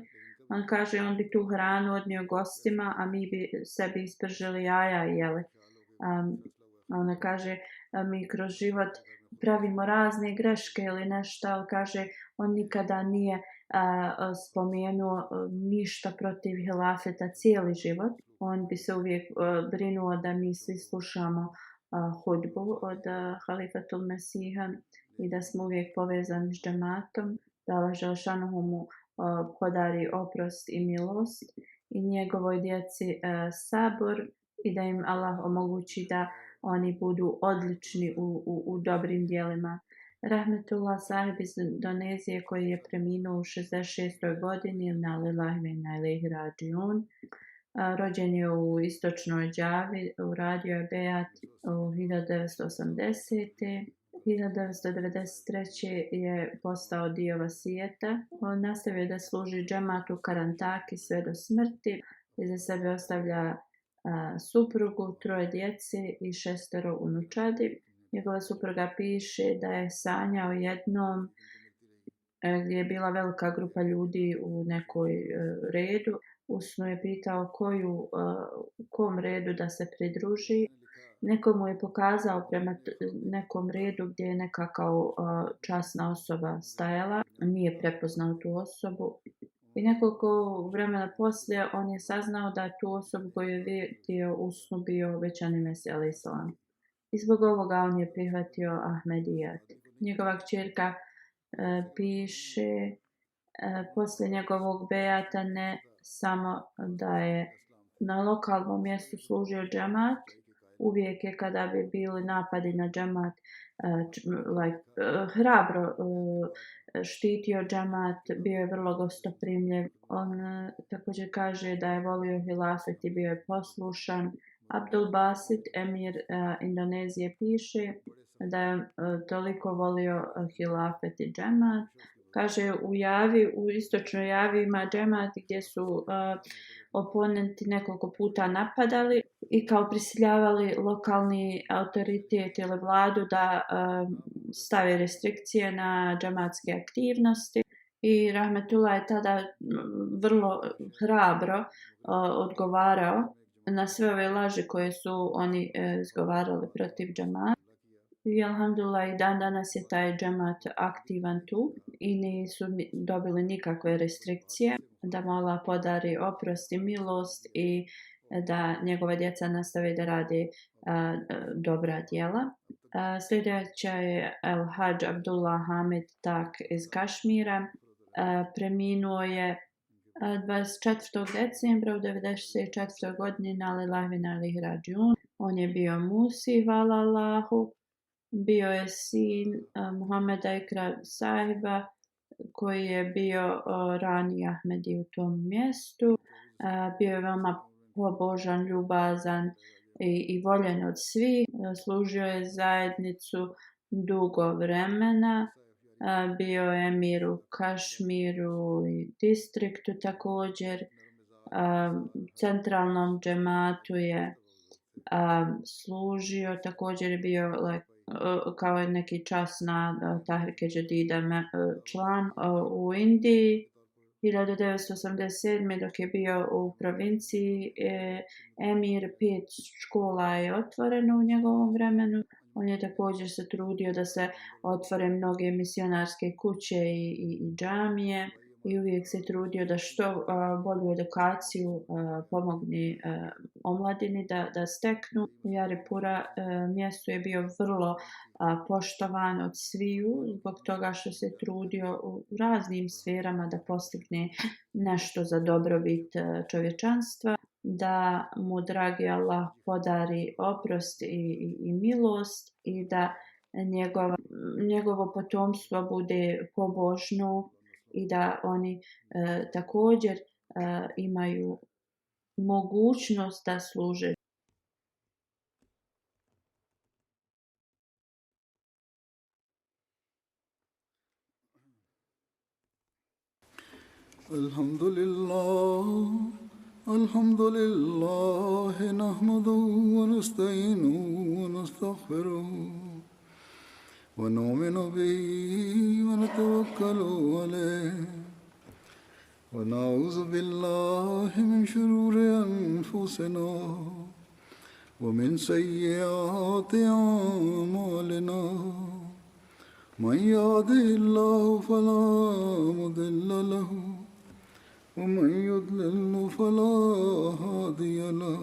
on kaže, on bi tu hranu odnio gostima, a mi bi sebi ispržili jaja i jeli. Ona kaže, mi kroz život pravimo razne greške ili nešto, ali kaže, on nikada nije spomenuo ništa protiv hilafeta cijeli život. On bi se uvijek brinuo da mi svi slušamo hudbu od halifatul Mesiha i da smo uvijek povezani s džematom, da Allah Želešanuhu mu podari oprost i milost i njegovoj djeci sabor i da im Allah omogući da oni budu odlični u dobrim dijelima. Rahmetullah sahib iz Indonezije koji je preminuo u 66. godini, inna lillahi wa inna ilaihi rađiun. Rođen je u istočnoj Džavi, uradio je bejat u 1980. 1993. je postao dio vasijeta. On nastavio da služi džematu Karantaki sve do smrti. Iza sebe ostavlja suprugu, 3 djece i 6 unučadi. Njegova supruga piše da je sanjao jednom gdje je bila velika grupa ljudi u nekoj redu. U snu je pitao u kom redu da se pridruži. Neko mu je pokazao prema nekom redu gdje je neka kao časna osoba stajala. Nije prepoznao tu osobu. I nekoliko vremena poslije on je saznao da je tu osobu koju je vidio u snu bio Većani Mesih alejhi selam. I zbog ovoga on je prihvatio Ahmedijat. Njegova kćerka piše poslije njegovog bejata ne samo da je na lokalnom mjestu služio džemat, uvijek je kada bi bili napadi na džemat hrabro štitio džemat, bio je vrlo gostoprimljiv. On također kaže da je volio hilafet i bio je poslušan. Abdul Basit, emir Indonezije, piše da je toliko volio hilafet i džemat. Kaže, u istočnoj Javi ima džemat gdje su oponenti nekoliko puta napadali i kao prisiljavali lokalni autoritet ili vladu da stave restrikcije na džematske aktivnosti. I Rahmetullah je tada vrlo hrabro odgovarao na sve ove laži koje su oni izgovarali protiv džemata. I alhamdulillah i dan danas je taj džemat aktivan tu i nisu dobili nikakve restrikcije. Da mu Allah podari oprost i milost i da njegove djeca nastave da rade dobra djela. Sljedeća je El Hadž Abdullah Hamid Tak iz Kašmira. Preminuo je 24. decembra u 94. godini na lillahi wa inna ilaihi rađiun. On je bio Musi, hvala Allahu. Bio je sin Muhameda Ikra sahiba koji je bio rani Ahmedi u tom mjestu. Bio je veoma pobožan, ljubazan i voljen od svih. Služio je zajednicu dugo vremena. Bio je emir u Kašmiru i distriktu također. Centralnom džematu je služio. Također je bio kao neki čas na Tahrike Jadida član u Indiji. 1987. dok je bio u provinciji emir, 5 škola je otvoreno u njegovom vremenu. On je također se trudio da se otvore mnoge misionarske kuće i džamije i uvijek se trudio da što bolju edukaciju pomogne omladini da steknu. U Jaripura mjesto je bio vrlo poštovan od sviju zbog toga što se trudio u raznim sferama da postigne nešto za dobrobit čovječanstva, da mu dragi Allah podari oprost i milost i da njegovo potomstvo bude pobožno i da oni također imaju mogućnost da služe. الحمد لله نحمده ونستعينه ونستغفره ونؤمن به ونتوكل عليه ونعوذ بالله من شرور أنفسنا ومن سيئات أعمالنا من يهده الله فلا مضل له ومن يضلل فلا هادي له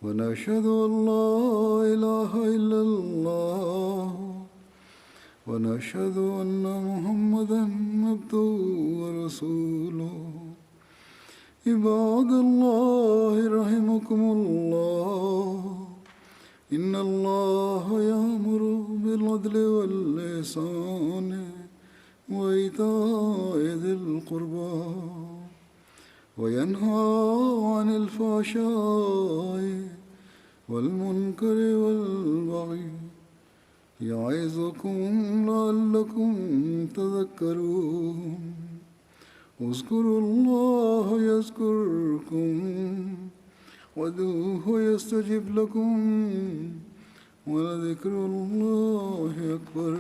ونشهد أن لا إله إلا الله ونشهد أن محمدا عبده ورسوله عباد الله رحمكم الله إن الله يأمر بالعدل والإحسان وإيتاء ذي القربى وينهى عن الفحشاء والمنكر والبغي يعظكم لعلكم تذكرون اذكروا الله يذكركم وادعوه يستجب لكم ولذكر الله أكبر.